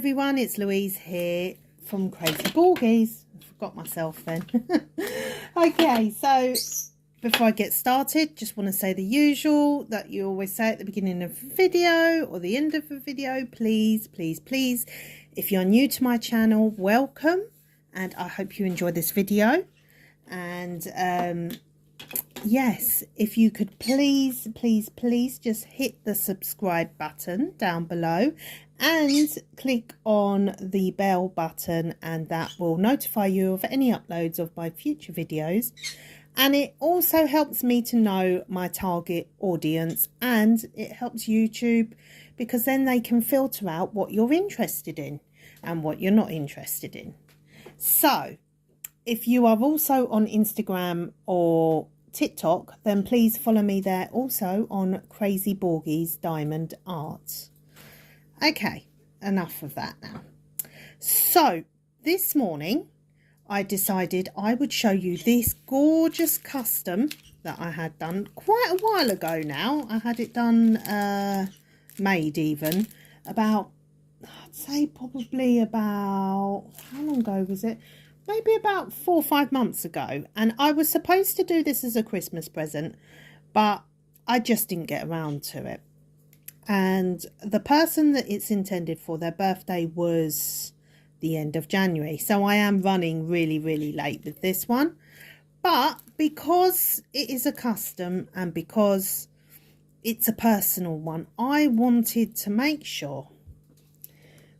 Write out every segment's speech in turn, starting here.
everyone, it's Louise here from Crazy Borgies. I forgot myself then. Okay, so before I get started, just want to say the usual that you always say at the beginning of a video or the end of a video. Please, please, please, if you're new to my channel, welcome, and I hope you enjoy this video. And yes, if you could please just hit the subscribe button down below and click on the bell button, and that will notify you of any uploads of my future videos. And it also helps me to know my target audience, and it helps YouTube because then they can filter out what you're interested in and what you're not interested in. So if you are also on Instagram or TikTok, then please follow me there also on Crazy Borgies Diamond Art. Okay, enough of that now. So this morning I decided I would show you this gorgeous custom that I had done quite a while ago now. I had it done, made even, about, I'd say probably about, how long ago was it? Maybe about 4 or 5 months ago. And I was supposed to do this as a Christmas present, but I just didn't get around to it. And the person that it's intended for, their birthday was the end of January. So I am running really late with this one. But because it is a custom and because it's a personal one, I wanted to make sure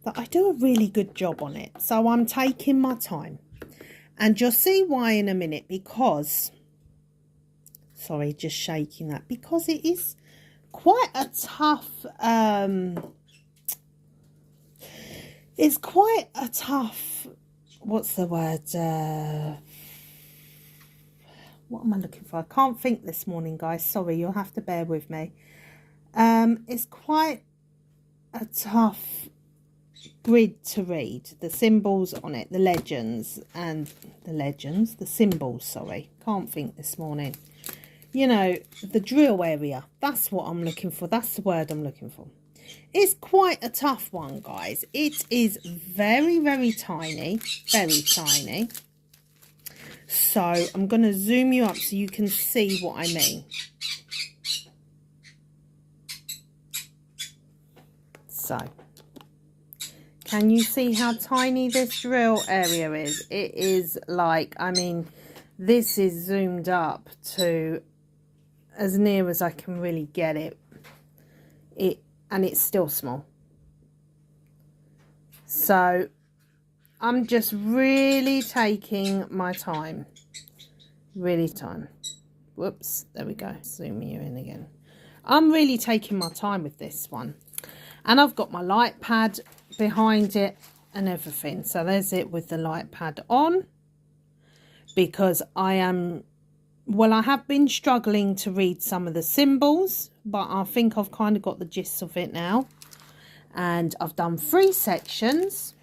that I do a really good job on it. So I'm taking my time. And you'll see why in a minute, because, sorry, just shaking that, because it is quite a tough, it's quite a tough, what's the word, what am I looking for? I can't think this morning, guys, sorry, you'll have to bear with me. It's quite a tough grid to read, the symbols on it, the legends, the symbols, sorry, can't think this morning. You know, the drill area, that's what I'm looking for, that's the word I'm looking for. It's quite a tough one, guys. It is very tiny, very tiny. So I'm going to zoom you up so you can see what I mean. So can you see how tiny this drill area is? It is like, I mean, this is zoomed up to as near as I can really get it. And it's still small. So I'm just really taking my time. Really time. Whoops, there we go. Zoom you in again. I'm really taking my time with this one. And I've got my light pad behind it and everything. So there's it with the light pad on, because I have been struggling to read some of the symbols, but I think I've kind of got the gist of it now. And I've done 3 sections.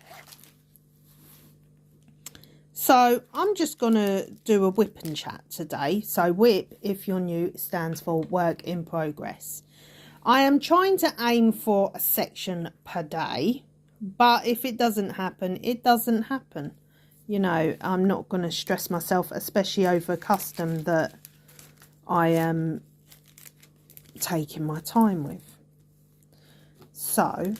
So I'm just going to do a whip and chat today. So whip, if you're new, stands for work in progress. I am trying to aim for a section per day, but if it doesn't happen, it doesn't happen. You know, I'm not going to stress myself, especially over a custom that I am taking my time with. So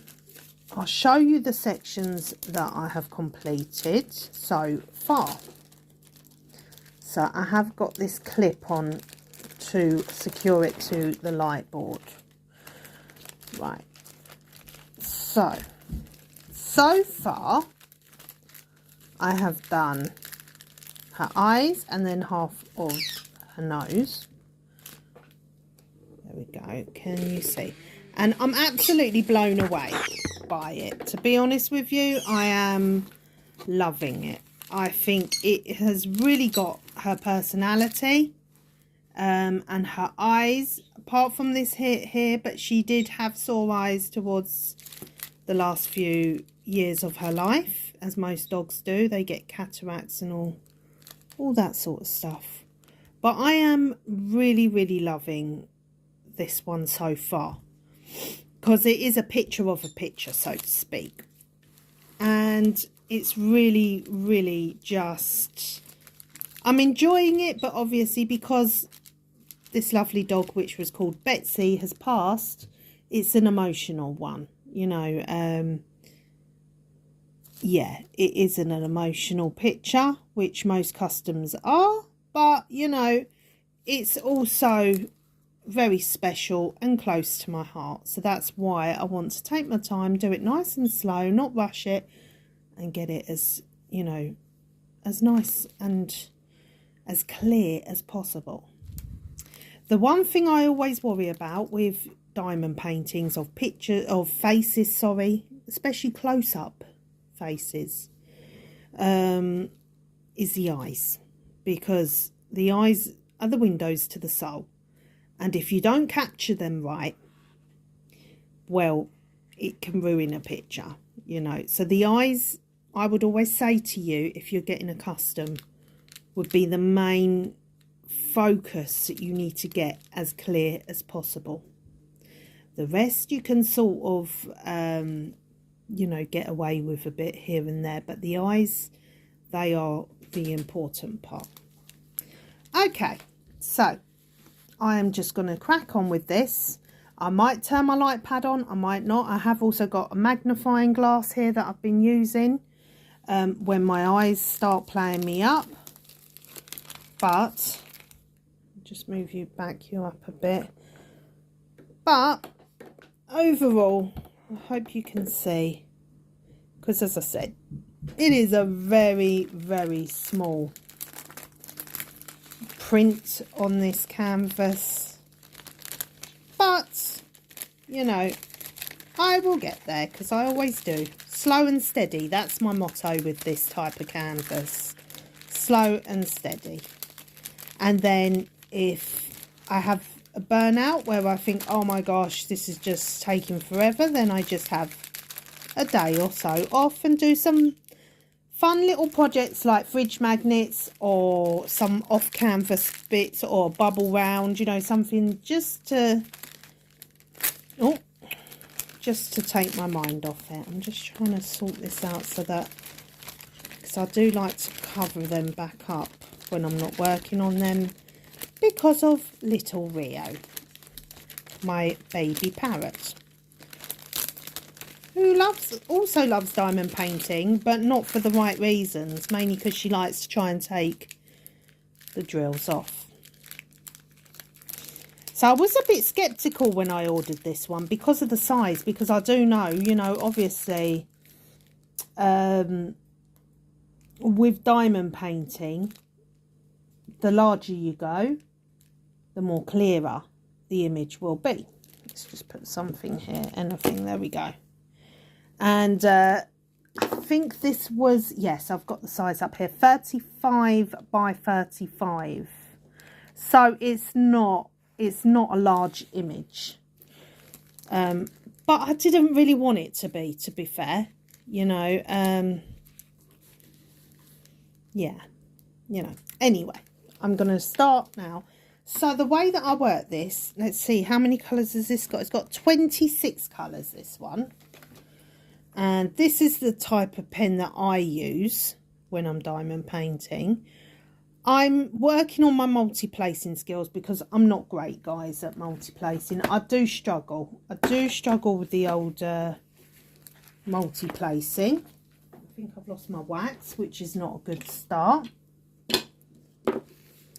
I'll show you the sections that I have completed so far. So I have got this clip on to secure it to the light board. Right, so far I have done her eyes and then half of her nose. There we go, can you see? And I'm absolutely blown away by it. To be honest with you, I am loving it. I think it has really got her personality. And her eyes, apart from this hit here, but she did have sore eyes towards the last few years of her life, as most dogs do. They get cataracts and all that sort of stuff. But I am really loving this one so far, because it is a picture of a picture, so to speak. and it's really, really just, I'm enjoying it, but obviously because this lovely dog, which was called Betsy, has passed, it's an emotional one, you know. Yeah, it isn't an emotional picture, which most customs are, but you know, it's also very special and close to my heart. So that's why I want to take my time, do it nice and slow, not rush it, and get it as, you know, as nice and as clear as possible. The one thing I always worry about with diamond paintings of faces, sorry, especially close-up faces, is the eyes, because the eyes are the windows to the soul, and if you don't capture them right, well, it can ruin a picture, you know. So the eyes, I would always say to you, if you're getting a custom, would be the main focus that you need to get as clear as possible. The rest you can sort of you know, get away with a bit here and there, but the eyes, they are the important part. Okay, so I am just going to crack on with this. I might turn my light pad on, I might not. I have also got a magnifying glass here that I've been using when my eyes start playing me up. But just move you up a bit. But overall, I hope you can see, because as I said, it is a very, very small print on this canvas, but you know, I will get there, because I always do. Slow and steady, that's my motto with this type of canvas. Slow and steady. And then if I have a burnout where I think, oh my gosh, this is just taking forever, then I just have a day or so off and do some fun little projects like fridge magnets or some off canvas bits or bubble round, you know, something just to take my mind off it. I'm just trying to sort this out so that, because I do like to cover them back up when I'm not working on them, because of little Rio, my baby parrot, who also loves diamond painting, but not for the right reasons, mainly because she likes to try and take the drills off. So I was a bit skeptical when I ordered this one because of the size, because I do know, you know, obviously with diamond painting, the larger you go, the more clearer the image will be. Let's just put something here, anything, there we go. And I think this was, yes, I've got the size up here, 35 by 35. So it's not a large image. But I didn't really want it to be fair, you know. Yeah, you know. Anyway, I'm going to start now. So the way that I work this, let's see, how many colours has this got? It's got 26 colours, this one. And this is the type of pen that I use when I'm diamond painting. I'm working on my multi-placing skills because I'm not great, guys, at multi-placing. I do struggle. With the old multi-placing. I think I've lost my wax, which is not a good start.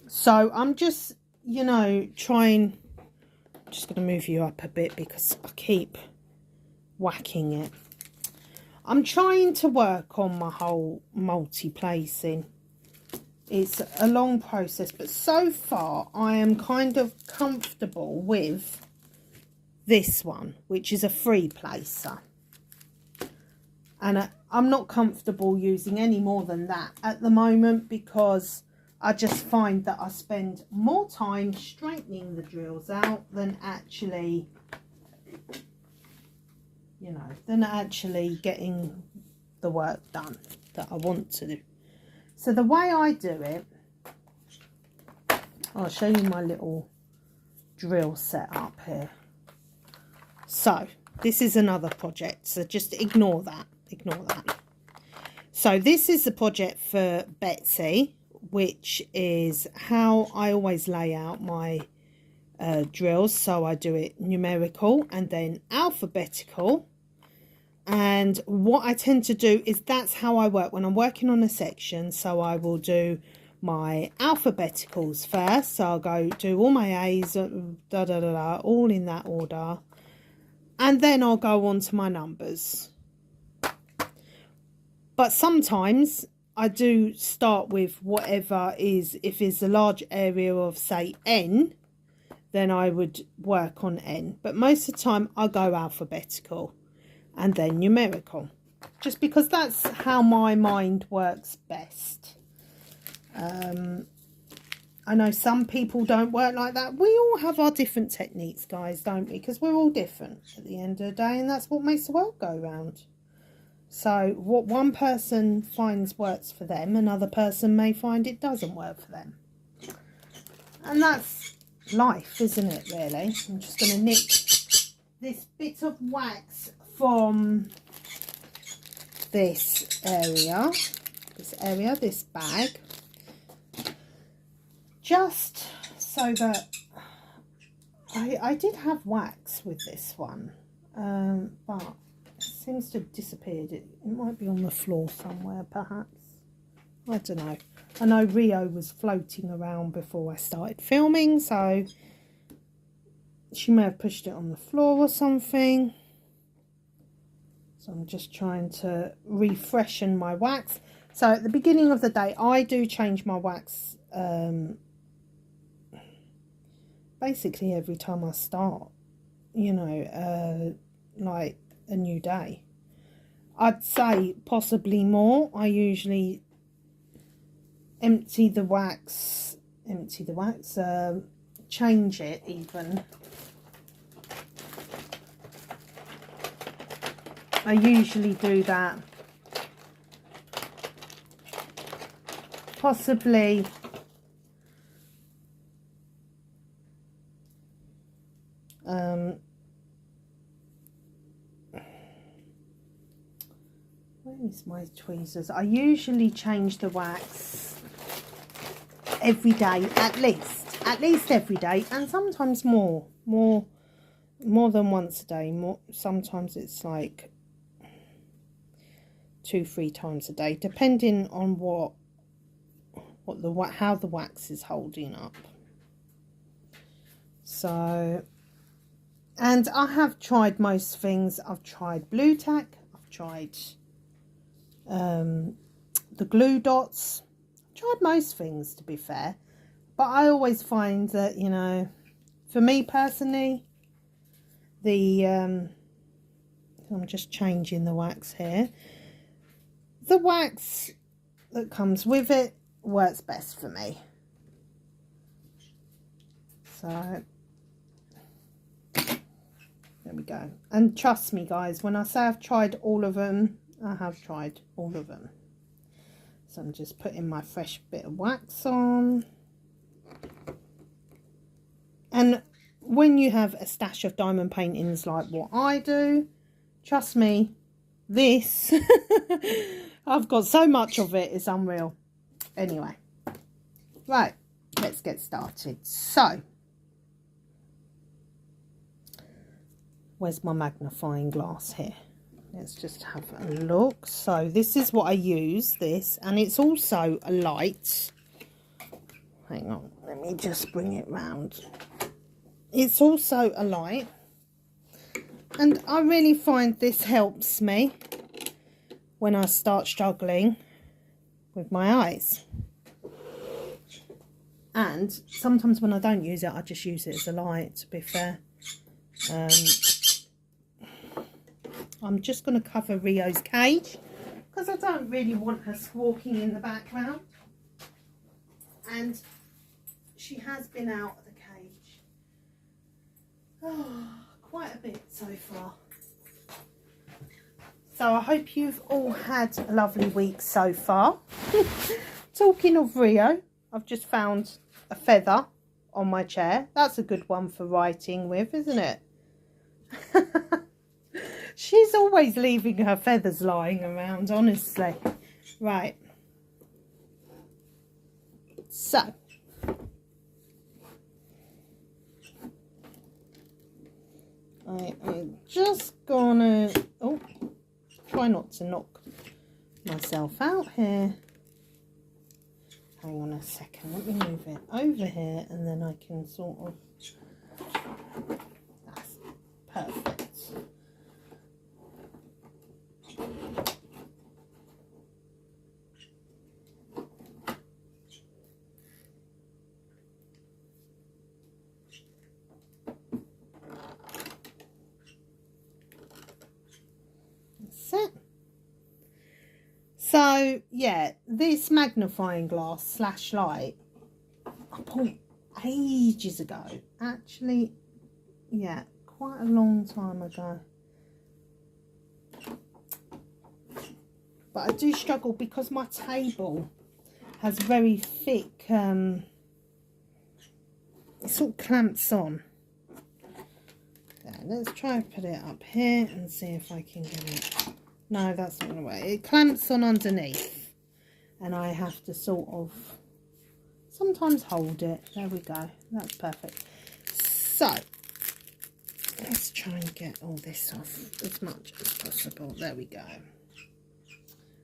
So I'm just, you know, trying, just going to move you up a bit because I keep whacking it. I'm trying to work on my whole multi-placing. It's a long process, but so far I am kind of comfortable with this one, which is a free placer. And I'm not comfortable using any more than that at the moment, because I just find that I spend more time straightening the drills out than actually, you know, getting the work done that I want to do. So the way I do it, I'll show you my little drill setup here. So this is another project, so just ignore that. So this is the project for Betsy, which is how I always lay out my drills. So I do it numerical and then alphabetical. And what I tend to do is that's how I work when I'm working on a section. So I will do my alphabeticals first. So I'll go do all my A's, all in that order. And then I'll go on to my numbers. But sometimes I do start with whatever is, if it's a large area of, say, N, then I would work on N. But most of the time I go alphabetical and then numerical, just because that's how my mind works best. I know some people don't work like that. We all have our different techniques, guys, don't we? Because we're all different at the end of the day, and that's what makes the world go round. So what one person finds works for them, another person may find it doesn't work for them. And that's life, isn't it, really? I'm just going to nick this bit of wax from this bag, just so that I did have wax with this one, but it seems to have disappeared. It might be on the floor somewhere, perhaps. I don't know. I know Rio was floating around before I started filming, so she may have pushed it on the floor or something. So I'm just trying to refreshen my wax. So at the beginning of the day, I do change my wax basically every time I start, you know, like a new day. I'd say possibly more. I usually empty the wax, change it even. I usually do that possibly where is my tweezers? I usually change the wax every day, at least every day, and sometimes more than once a day. Sometimes it's like 2-3 times a day, depending on how the wax is holding up. So, and I have tried most things. I've tried blue tack, I've tried the glue dots, I've tried most things, to be fair, but I always find that, you know, for me personally, I'm just changing the wax here. The wax that comes with it works best for me. So there we go. And trust me, guys, when I say I've tried all of them, I have tried all of them. So I'm just putting my fresh bit of wax on. And when you have a stash of diamond paintings like what I do, trust me, this I've got so much of it, it's unreal. Anyway, right, let's get started. So where's my magnifying glass here? Let's just have a look. So this is what I use, this, and it's also a light. Hang on, let me just bring it round. It's also a light, and I really find this helps me when I start struggling with my eyes. And sometimes when I don't use it, I just use it as a light, to be fair. I'm just going to cover Rio's cage because I don't really want her squawking in the background. And she has been out of the cage. Oh, quite a bit so far. So I hope you've all had a lovely week so far. Talking of Rio, I've just found a feather on my chair. That's a good one for writing with, isn't it? She's always leaving her feathers lying around, honestly. Right. So. I am just gonna, oh, try not to knock myself out here. Hang on a second, let me move it over here and then I can sort of, that's perfect. That's it. So yeah, this magnifying glass / light I bought ages ago. Actually, yeah, quite a long time ago. But I do struggle because my table has very thick, it sort of clamps on. There, let's try and put it up here and see if I can get it. No, that's not going to work. It clamps on underneath and I have to sort of sometimes hold it. There we go. That's perfect. So let's try and get all this off as much as possible. There we go.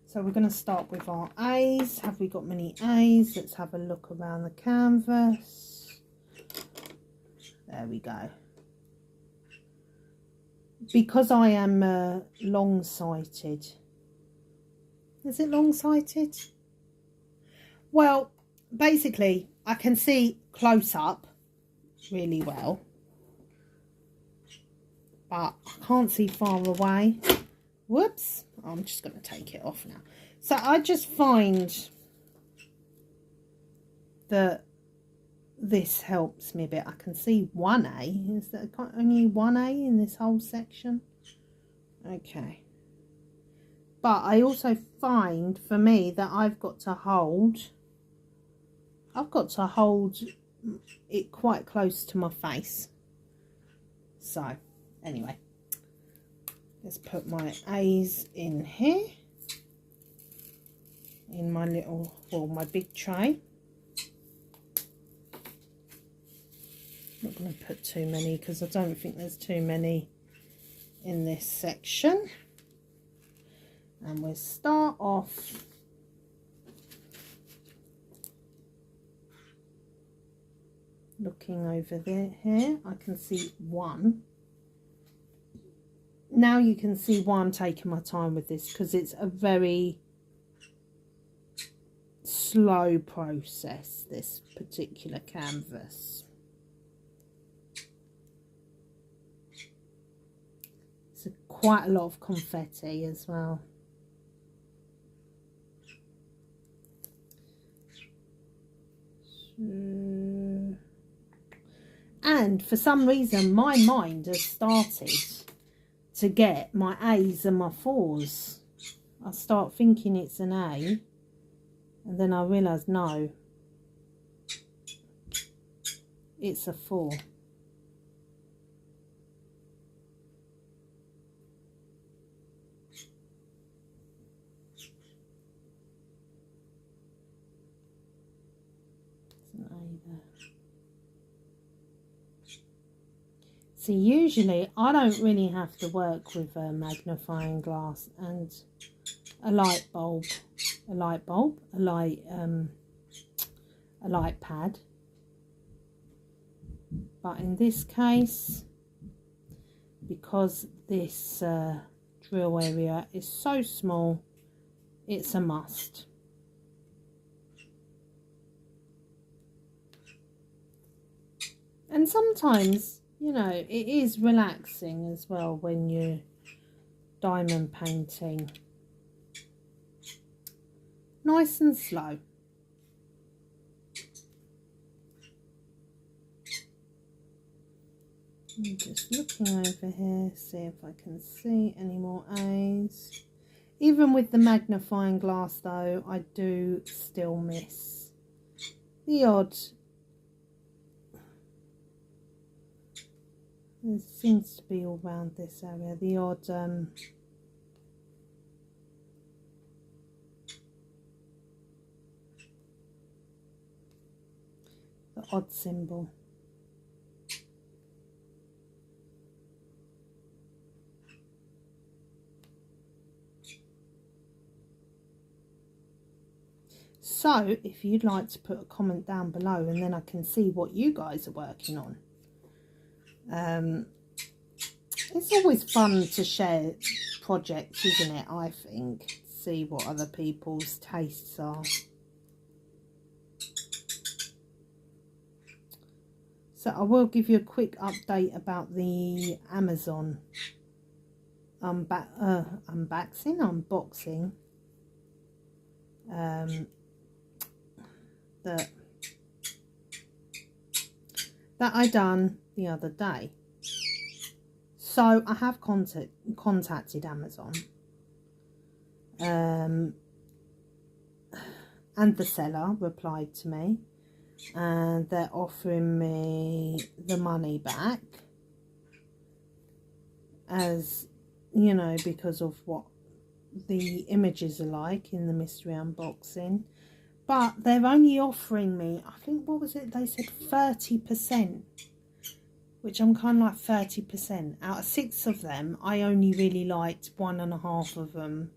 So we're going to start with our A's. Have we got many A's? Let's have a look around the canvas. There we go. Because I am long-sighted. Is it long-sighted? Well, basically, I can see close up really well. But I can't see far away. Whoops. I'm just going to take it off now. So I just find that this helps me a bit. I can see one A. Is there only one A in this whole section? Okay. But I also find for me that I've got to hold it quite close to my face. So anyway, let's put my A's in here in my little, well, my big tray. Not going to put too many because I don't think there's too many in this section. And we'll start off looking over there. Here I can see one. Now you can see why I'm taking my time with this, because it's a very slow process, this particular canvas. So quite a lot of confetti as well. And for some reason my mind has started to get my A's and my 4's. I start thinking it's an A and then I realise no, it's a 4. See, usually I don't really have to work with a magnifying glass and a light pad, but in this case, because this drill area is so small, it's a must. And sometimes, you know, it is relaxing as well when you're diamond painting. Nice and slow. I'm just looking over here, see if I can see any more A's. Even with the magnifying glass though, I do still miss the odd. There seems to be all around this area, the odd odd symbol. So if you'd like to put a comment down below, and then I can see what you guys are working on. It's always fun to share projects, isn't it? I think, see what other people's tastes are. So I will give you a quick update about the Amazon unboxing. That I done the other day. So I have contacted Amazon, and the seller replied to me, and they're offering me the money back, as you know, because of what the images are like in the mystery unboxing. But they're only offering me, I think, what was it? They said 30%, which I'm kind of like 30%. Out of 6 of them, I only really liked 1.5 of them.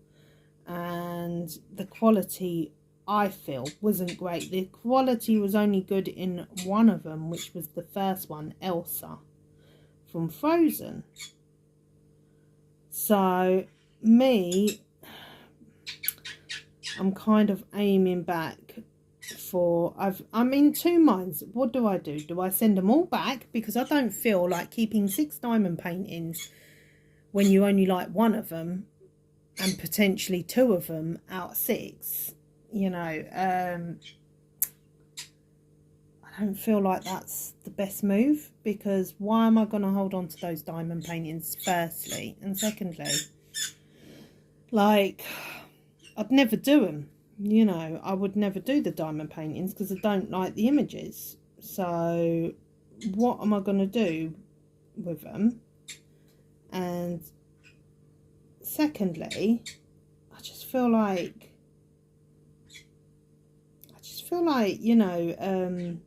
And the quality, I feel, wasn't great. The quality was only good in one of them, which was the first one, Elsa, from Frozen. So, I'm kind of aiming back for, I'm in 2 minds. What do? Do I send them all back? Because I don't feel like keeping 6 diamond paintings when you only like 1 of them, and potentially 2 of them out of 6, you know. I don't feel like that's the best move, because why am I going to hold on to those diamond paintings, firstly? And secondly, like, I'd never do them, you know. I would never do the diamond paintings because I don't like the images. So what am I going to do with them? And secondly, I just feel like, you know,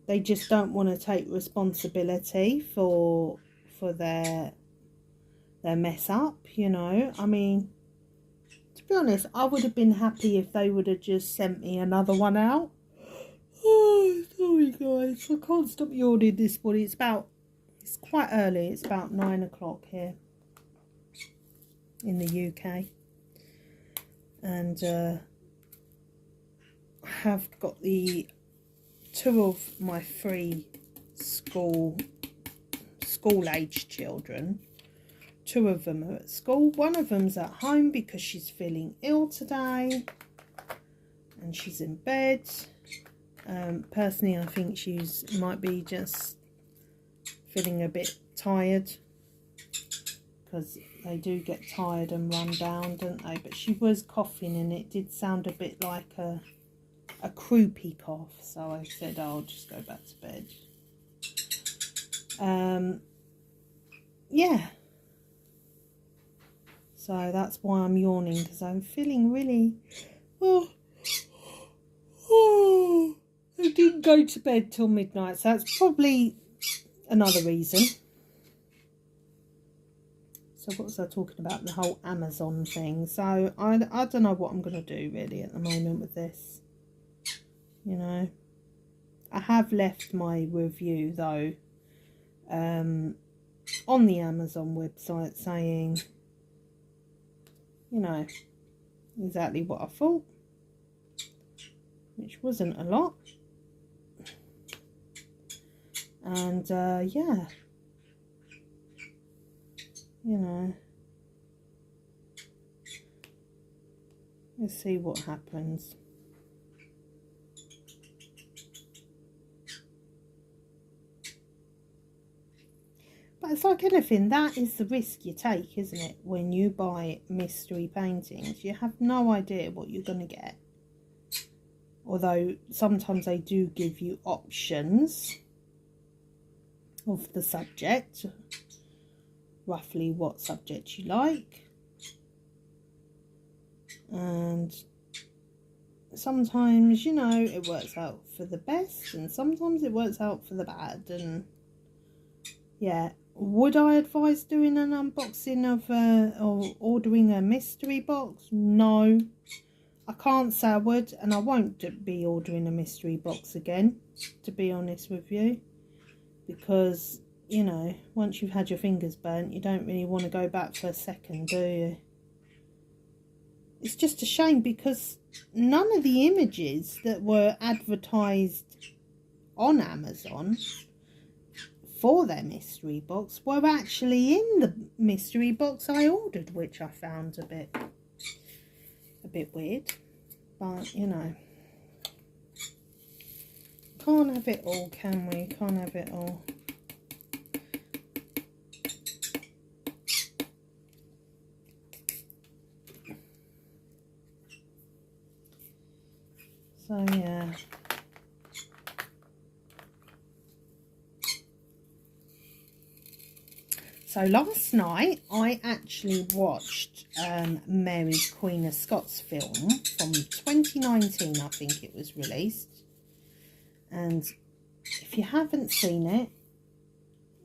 they just don't want to take responsibility for their mess up, you know. I mean, to be honest, I would have been happy if they would have just sent me another one out. Oh, sorry guys, I can't stop yawning this morning. It's quite early. It's about 9 o'clock here in the UK. And I have got the 2 of my 3 school-aged children. 2 of them are at school. 1 of them's at home because she's feeling ill today, and she's in bed. Personally, I think she's might be just feeling a bit tired, because they do get tired and run down, don't they? But she was coughing, and it did sound a bit like a croupy cough, so I said, oh, I'll just go back to bed. Yeah, so that's why I'm yawning, because I'm feeling really, I didn't go to bed till midnight, so that's probably another reason. So what was I talking about? The whole Amazon thing. So I don't know what I'm going to do really at the moment with this. You know, I have left my review though on the Amazon website, saying, you know, exactly what I thought, which wasn't a lot. And yeah, you know, let's see what happens. But it's like anything, that is the risk you take, isn't it? When you buy mystery paintings, you have no idea what you're going to get. Although sometimes they do give you options of the subject, roughly what subject you like. And sometimes, you know, it works out for the best and sometimes it works out for the bad. And yeah, would I advise doing an unboxing of or ordering a mystery box? No, I can't say I would, and I won't be ordering a mystery box again, to be honest with you, because, you know, once you've had your fingers burnt, you don't really want to go back for a second, do you? It's just a shame because none of the images that were advertised on Amazon for their mystery box were actually in the mystery box I ordered, which I found a bit weird. But, you know, can't have it all, can we? Can't have it all. So, yeah. So last night I actually watched Mary's Queen of Scots film from 2019, I think it was released. And if you haven't seen it,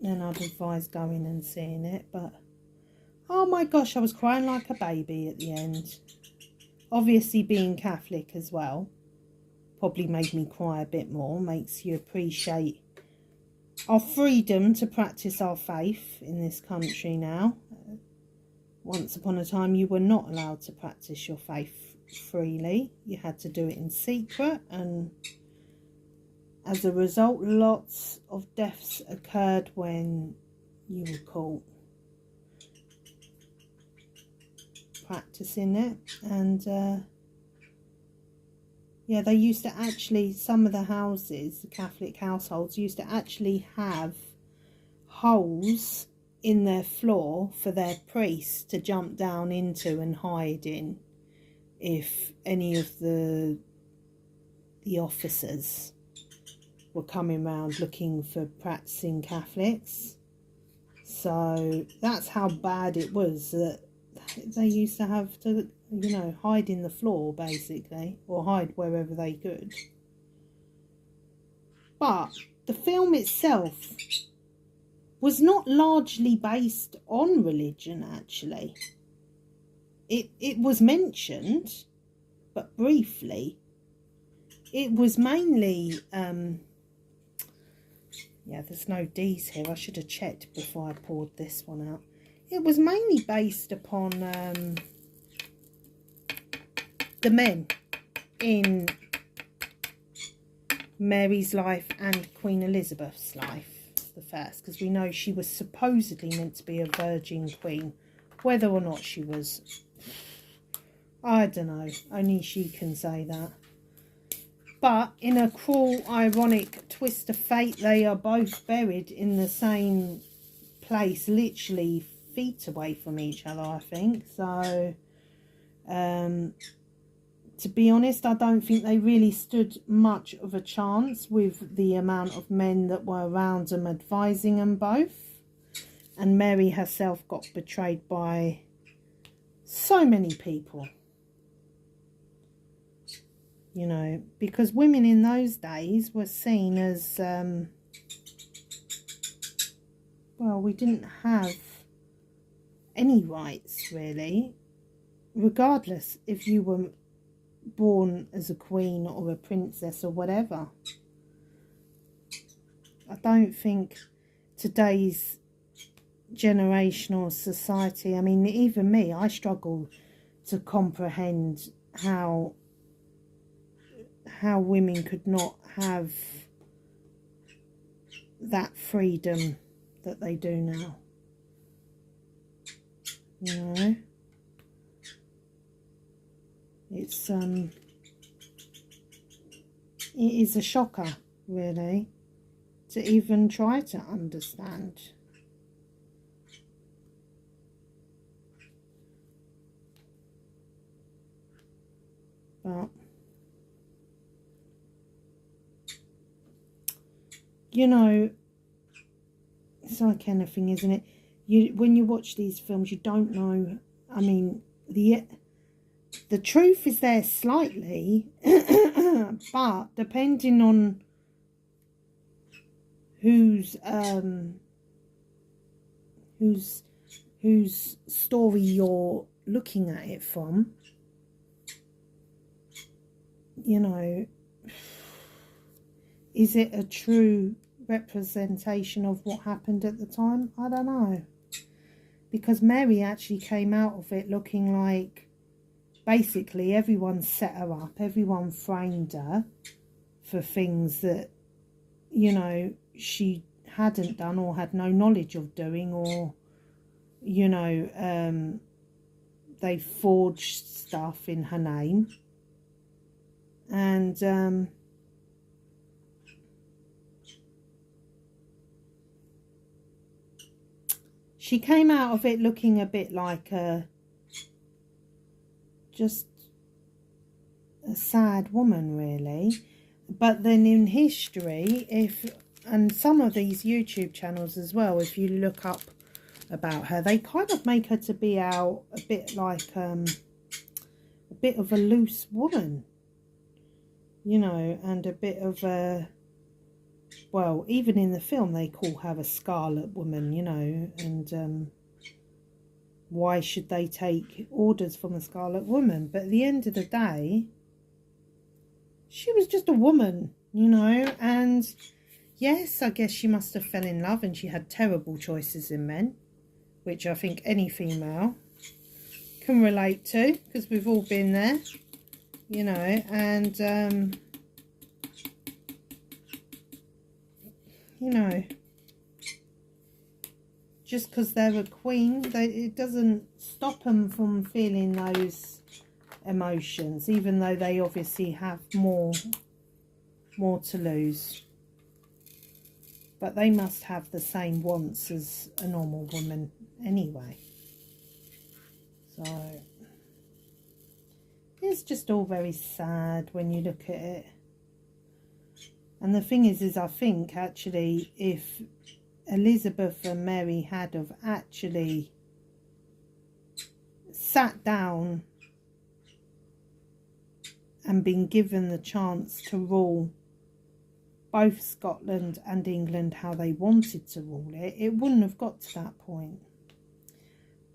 then I'd advise going and seeing it. But oh my gosh, I was crying like a baby at the end. Obviously being Catholic as well probably made me cry a bit more, makes you appreciate our freedom to practice our faith in this country now. Once upon a time you were not allowed to practice your faith freely. You had to do it in secret, and as a result lots of deaths occurred when you were caught practicing it. And yeah, they used to actually, some of the houses, the Catholic households, used to actually have holes in their floor for their priests to jump down into and hide in if any of the officers were coming round looking for practicing Catholics. So that's how bad it was, that they used to have to, you know, hide in the floor basically, or hide wherever they could. But the film itself was not largely based on religion, actually. It was mentioned, but briefly. It was mainly yeah, there's no D's here. I should have checked before I poured this one out. It was mainly based upon the men in Mary's life and Queen Elizabeth's life, the first, because we know she was supposedly meant to be a virgin queen. Whether or not she was, I don't know, only she can say that. But in a cruel, ironic twist of fate, they are both buried in the same place, literally feet away from each other, I think. So, to be honest, I don't think they really stood much of a chance with the amount of men that were around them advising them both. And Mary herself got betrayed by so many people. You know, because women in those days were seen as, well, we didn't have any rights, really. Regardless if you were born as a queen or a princess or whatever. I don't think today's generational society, I mean, even me, I struggle to comprehend how women could not have that freedom that they do now. You know, it's it is a shocker, really, to even try to understand. But you know, it's like anything, isn't it? When you watch these films, you don't know. I mean, the the truth is there slightly, but depending on whose story you're looking at it from, you know, is it a true representation of what happened at the time? I don't know. Because Mary actually came out of it looking like basically everyone set her up, everyone framed her for things that, you know, she hadn't done or had no knowledge of doing, or, you know, they forged stuff in her name. And she came out of it looking a bit like just a sad woman, really. But then in history, and some of these YouTube channels as well, if you look up about her, they kind of make her to be out a bit like a bit of a loose woman, you know, and a bit of a, well, even in the film they call her a scarlet woman, you know, and why should they take orders from a scarlet woman? But at the end of the day, she was just a woman, you know, and yes, I guess she must have fell in love and she had terrible choices in men, which I think any female can relate to, because we've all been there, you know, and you know, just because they're a queen, it doesn't stop them from feeling those emotions, even though they obviously have more to lose. But they must have the same wants as a normal woman anyway. So it's just all very sad when you look at it. And the thing is I think actually if Elizabeth and Mary had have actually sat down and been given the chance to rule both Scotland and England how they wanted to rule it, it wouldn't have got to that point.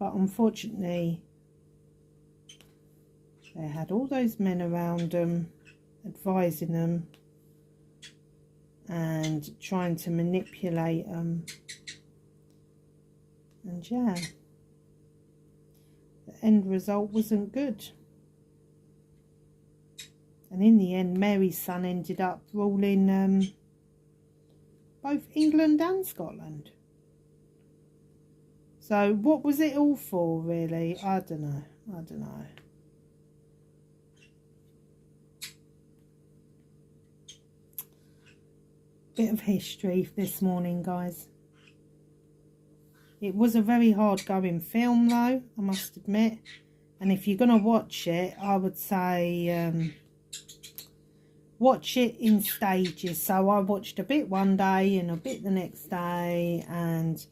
But unfortunately, they had all those men around them, advising them and trying to manipulate them. And yeah, the end result wasn't good. And in the end, Mary's son ended up ruling both England and Scotland. So what was it all for, really? I don't know. Bit of history this morning, guys. It was a very hard going film, though, I must admit. And if you're going to watch it, I would say watch it in stages. So I watched a bit one day and a bit the next day, and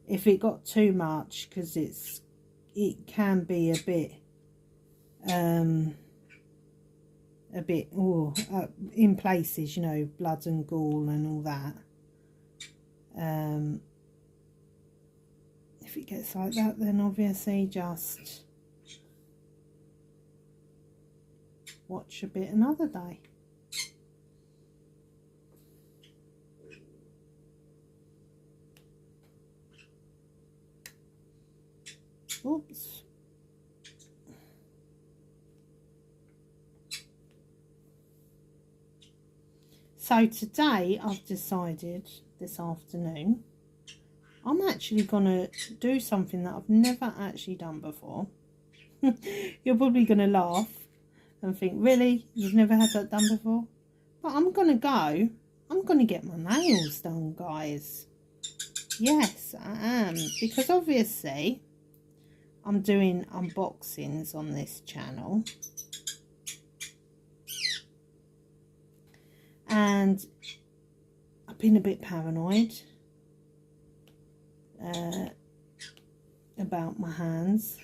if it got too much, because it can be a bit in places, you know, blood and gall and all that. If it gets like that, then obviously just watch a bit another day. Oops. So today I've decided, this afternoon, I'm actually going to do something that I've never actually done before. You're probably going to laugh and think, really? You've never had that done before? But I'm going to get my nails done, guys. Yes, I am. Because obviously I'm doing unboxings on this channel. And I've been a bit paranoid about my hands,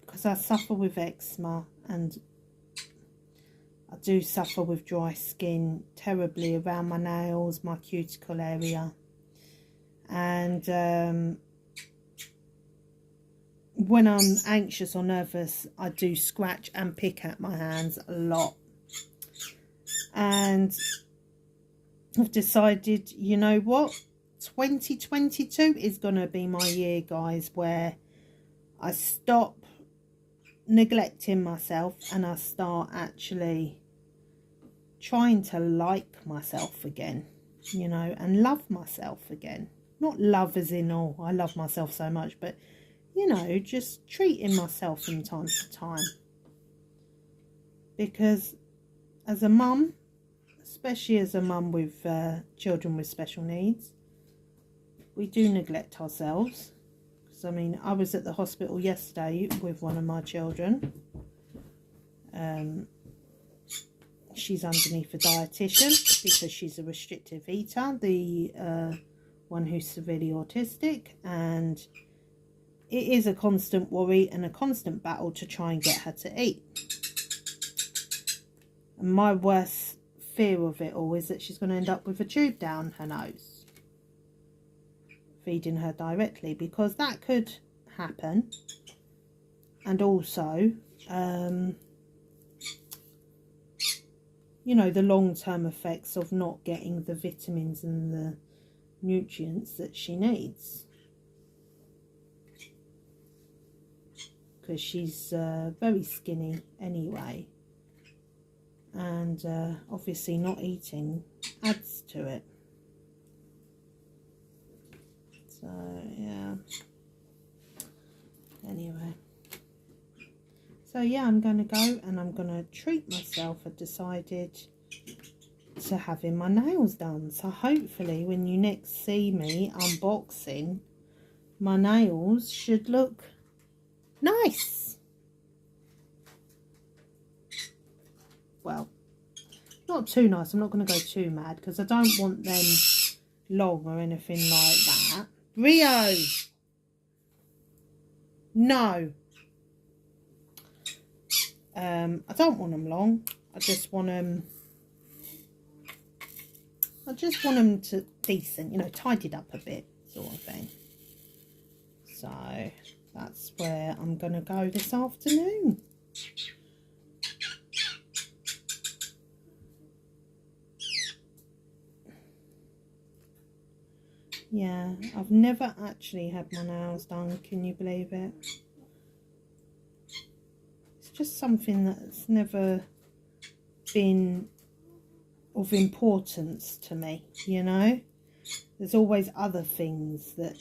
because I suffer with eczema and I do suffer with dry skin terribly around my nails, my cuticle area, and when I'm anxious or nervous, I do scratch and pick at my hands a lot. And I've decided, you know what, 2022 is going to be my year, guys, where I stop neglecting myself and I start actually trying to like myself again, you know, and love myself again. Not love as in, oh, I love myself so much, but, you know, just treating myself from time to time. Because as a mum, especially as a mum with children with special needs, we do neglect ourselves. Because, I mean, I was at the hospital yesterday with one of my children. She's underneath a dietitian because she's a restrictive eater, the one who's severely autistic, and it is a constant worry and a constant battle to try and get her to eat. And my worst fear of it all is that she's going to end up with a tube down her nose, feeding her directly, because that could happen. And also, you know, the long-term effects of not getting the vitamins and the nutrients that she needs, because she's very skinny anyway, and obviously not eating adds to it. So yeah, anyway, so yeah, I'm going to go and I'm going to treat myself. I decided to having my nails done, so hopefully when you next see me unboxing, my nails should look nice. Well, not too nice. I'm not going to go too mad because I don't want them long or anything like that. Rio! No. I don't want them long. I just want them to decent, you know, tidied up a bit, sort of thing. So that's where I'm going to go this afternoon. Yeah, I've never actually had my nails done, can you believe it? It's just something that's never been of importance to me, you know? There's always other things that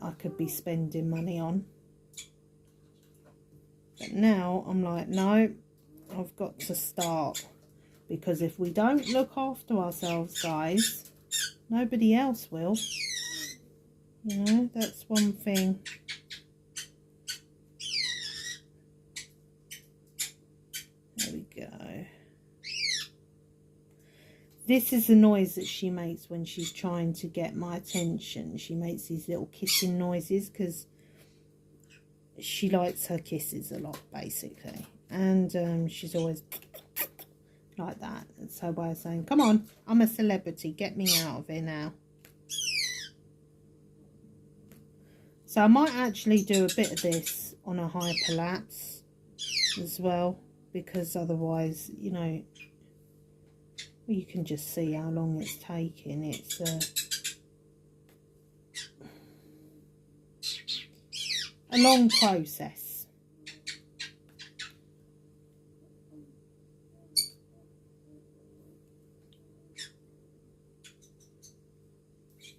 I could be spending money on. But now I'm like, no, I've got to start. Because if we don't look after ourselves, guys, nobody else will. You know, that's one thing. There we go. This is the noise that she makes when she's trying to get my attention. She makes these little kissing noises because she likes her kisses a lot, basically. And she's always like that. It's her way of saying, come on, I'm a celebrity, get me out of here now. So I might actually do a bit of this on a hyperlapse as well, because otherwise, you know, you can just see how long it's taking. It's a long process.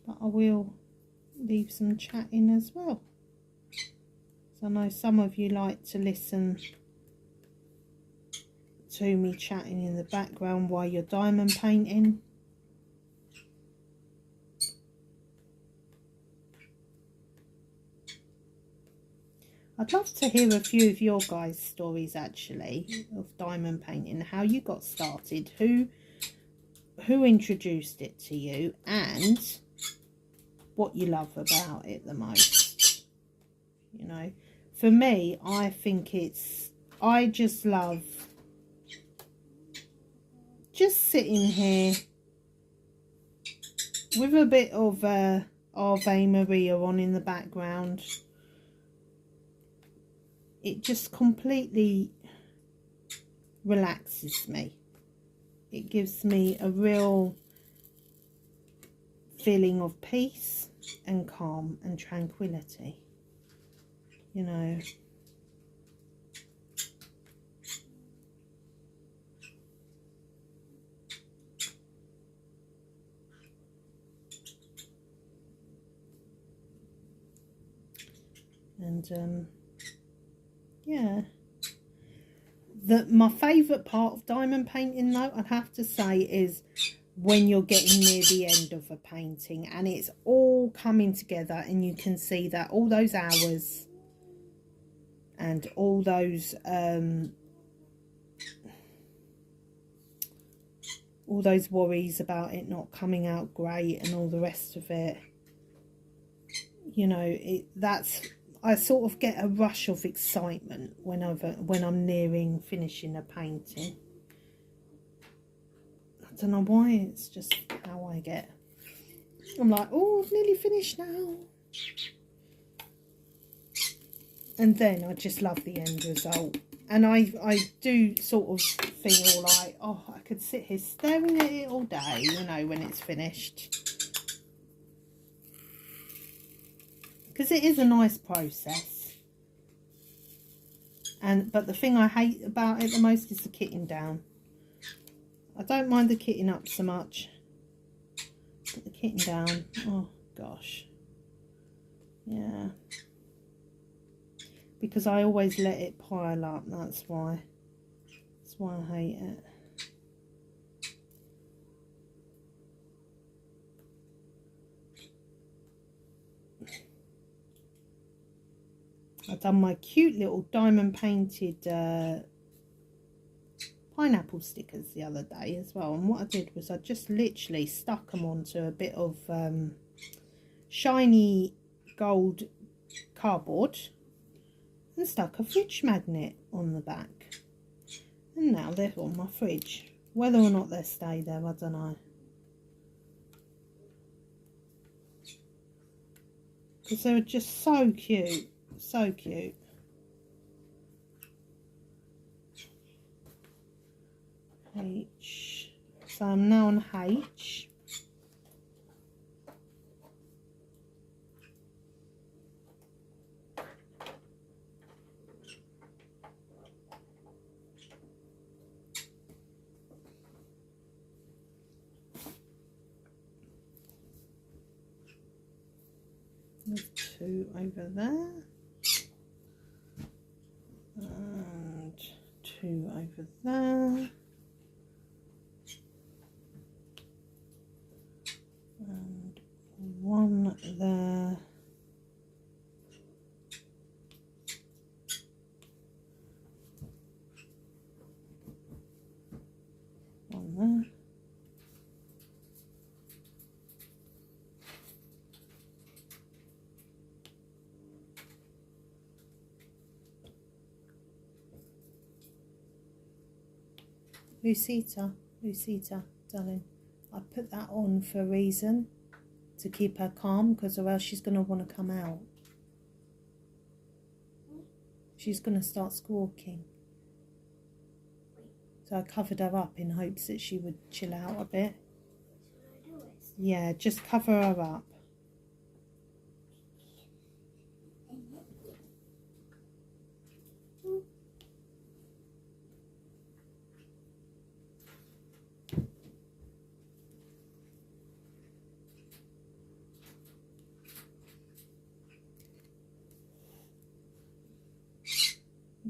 But I will leave some chatting as well. So I know some of you like to listen to me chatting in the background while you're diamond painting. I'd love to hear a few of your guys' stories actually of diamond painting, how you got started, who introduced it to you, and what you love about it the most. You know, for me, I think I just love just sitting here with a bit of Ave Maria on in the background. It just completely relaxes me. It gives me a real feeling of peace and calm and tranquility, you know. And yeah, my favourite part of diamond painting, though, I'd have to say, is when you're getting near the end of a painting and it's all coming together and you can see that all those hours and all those worries about it not coming out great and all the rest of it, you know, I sort of get a rush of excitement when I'm nearing finishing a painting. I don't know why, it's just how I get. I'm like, oh, I've nearly finished now. And then I just love the end result. And I do sort of feel like, oh, I could sit here staring at it all day, you know, when it's finished. Because it is a nice process. But the thing I hate about it the most is the kitting down. I don't mind the kitting up so much. But the kitting down, oh gosh. Yeah. Because I always let it pile up, that's why. That's why I hate it. I've done my cute little diamond painted pineapple stickers the other day as well. And what I did was I just literally stuck them onto a bit of shiny gold cardboard and stuck a fridge magnet on the back. And now they're on my fridge. Whether or not they stay there, I don't know. Because they were just so cute. So cute. H. So I'm now on H. There's 2 over there. And 2 over there. And 1 there. One there. Lucita, darling, I put that on for a reason, to keep her calm, because or else she's going to want to come out. She's going to start squawking. So I covered her up in hopes that she would chill out a bit. Yeah, just cover her up.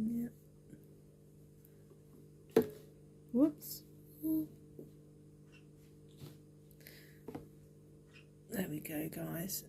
Yeah. Whoops. There we go, guys.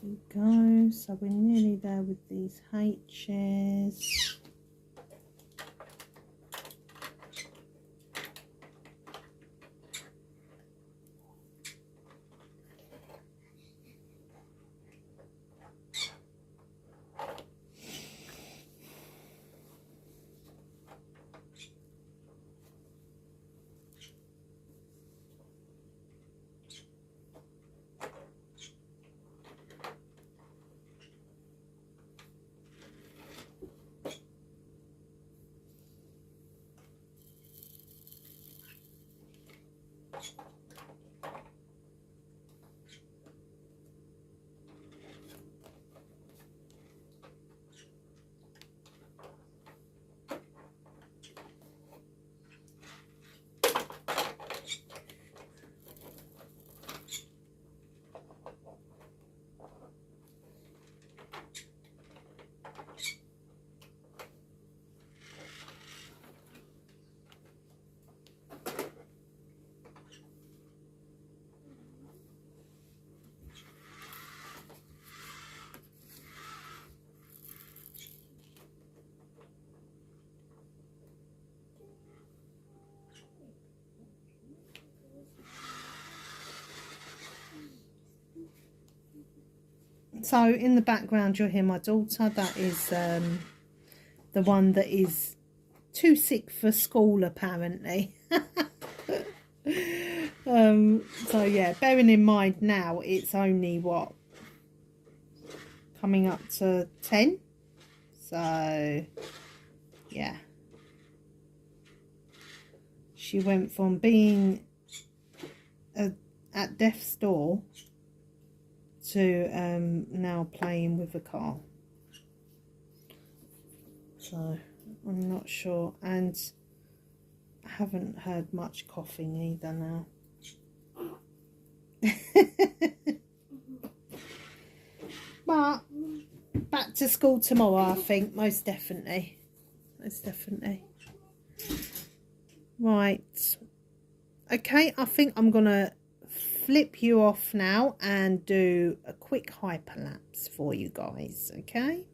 we go. So we're nearly there with these H's. So in the background you'll hear my daughter. That is the one that is too sick for school apparently. So yeah, bearing in mind now it's only what, coming up to 10, so yeah, she went from being at death's door to now playing with a car. So I'm not sure, and I haven't heard much coughing either now. But back to school tomorrow, I think, most definitely. Most definitely. Right. Okay, I think I'm going to flip you off now and do a quick hyperlapse for you guys, okay?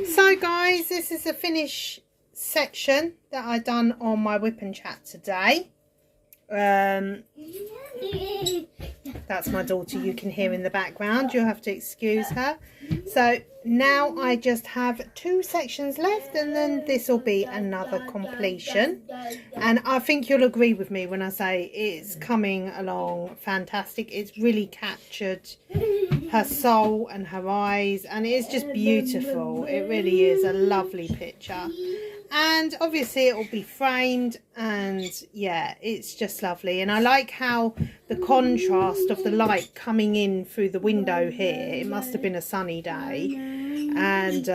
So guys, this is the finished section that I done on my whip and chat today. That's my daughter you can hear in the background. You'll have to excuse her. So now I just have 2 sections left, and then this will be another completion. And I think you'll agree with me when I say it's coming along fantastic. It's really captured her soul and her eyes, and it is just beautiful. It really is a lovely picture. And obviously it will be framed, and yeah, it's just lovely. And I like how the contrast of the light coming in through the window here, it must have been a sunny day, and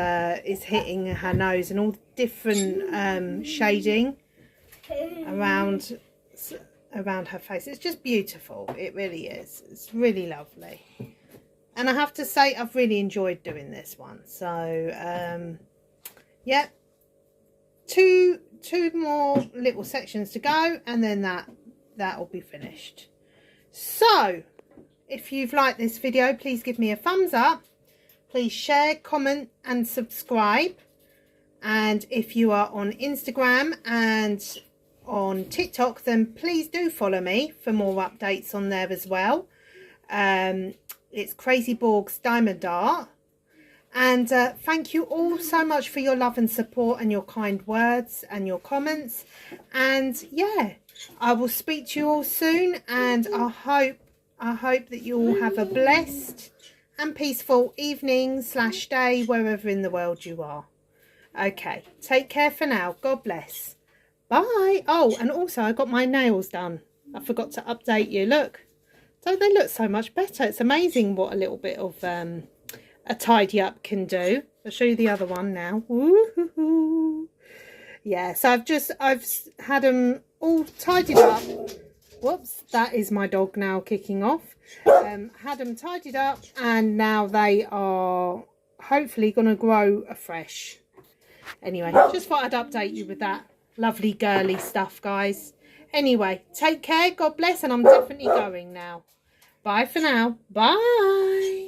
it's hitting her nose, and all different shading around her face. It's just beautiful. It really is. It's really lovely. And I have to say, I've really enjoyed doing this one. So yeah, two more little sections to go, and then that will be finished. So if you've liked this video, please give me a thumbs up, please share, comment and subscribe. And if you are on Instagram and on TikTok, then please do follow me for more updates on there as well. It's Crazy Borg's Diamond Art. And thank you all so much for your love and support and your kind words and your comments. And yeah, I will speak to you all soon, and I hope that you all have a blessed and peaceful evening / day wherever in the world you are. Okay, take care for now. God bless. Bye. Oh, and also I got my nails done. I forgot to update you. Look, don't they look so much better? It's amazing what a little bit of a tidy up can do. I'll show you the other one now. Woo-hoo-hoo. Yeah, so I've had them all tidied up. Whoops, that is my dog now kicking off. Had them tidied up, and now they are hopefully going to grow afresh. Anyway, just thought I'd update you with that lovely girly stuff, guys. Anyway, take care, God bless, and I'm definitely going now. Bye for now. Bye.